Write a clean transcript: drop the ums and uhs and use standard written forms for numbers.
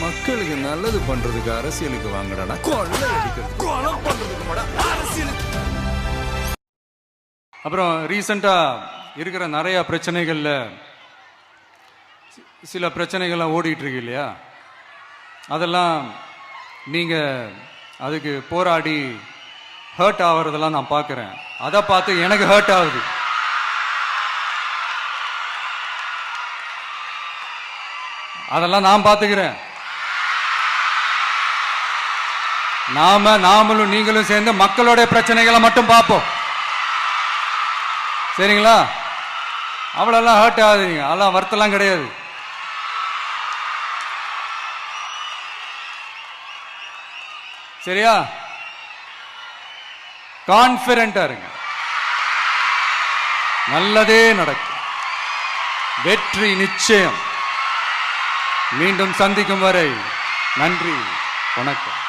மக்களுக்கு நல்லது பண்றதுக்கு அரசியலுக்கு வாங்கடா, கொள்ளை அடிக்கிறது கொலை பண்றதுக்கு அரசியலுக்கு. அப்புறம் ரீசெண்டா இருக்கிற நிறைய பிரச்சனைகள்ல சில பிரச்சனைகள்லாம் ஓடிட்டு இருக்கு இல்லையா, அதெல்லாம் நீங்க அதுக்கு போராடி ஹர்ட் ஆகிறதெல்லாம் நான் பார்க்குறேன். அதை பார்த்து எனக்கு ஹர்ட் ஆகுது. அதெல்லாம் நான் பார்த்துக்கிறேன். நாமளும் நீங்களும் சேர்ந்து மக்களுடைய பிரச்சனைகளை மட்டும் பார்ப்போம், சரிங்களா? அவ்வளோலாம் ஹர்ட் ஆகுதுங்க, அதெல்லாம் வருத்தலாம் கிடையாது. சரியா? கான்பிடென்டா இருங்க, நல்லதே நடக்கும், வெற்றி நிச்சயம். மீண்டும் சந்திக்கும் வரை நன்றி, வணக்கம்.